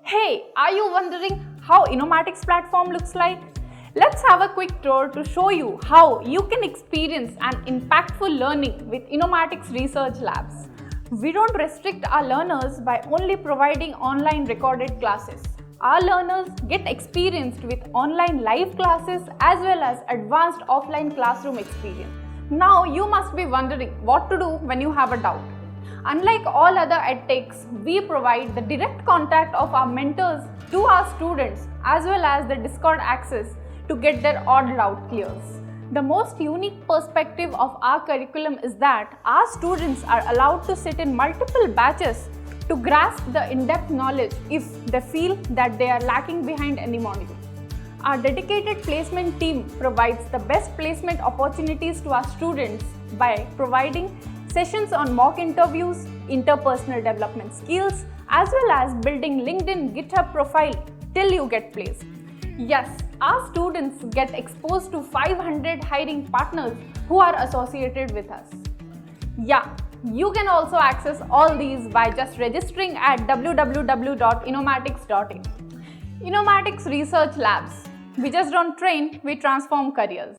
Hey, are you wondering how Innomatics platform looks like? Let's have a quick tour to show you how you can experience an impactful learning with Innomatics research labs. We don't restrict our learners by only providing online recorded classes. Our learners get experienced with online live classes as well as advanced offline classroom experience. Now you must be wondering what to do when you have a doubt. Unlike all other edtechs, we provide the direct contact of our mentors to our students as well as the Discord access to get their odd doubt clears. The most unique perspective of our curriculum is that our students are allowed to sit in multiple batches to grasp the in-depth knowledge if they feel that they are lacking behind any module. Our dedicated placement team provides the best placement opportunities to our students by providing sessions on mock interviews, interpersonal development skills, as well as building LinkedIn GitHub profile till you get placed. Yes, our students get exposed to 500 hiring partners who are associated with us. Yeah, you can also access all these by just registering at www.innomatics.in. Innomatics Research Labs. We just don't train, we transform careers.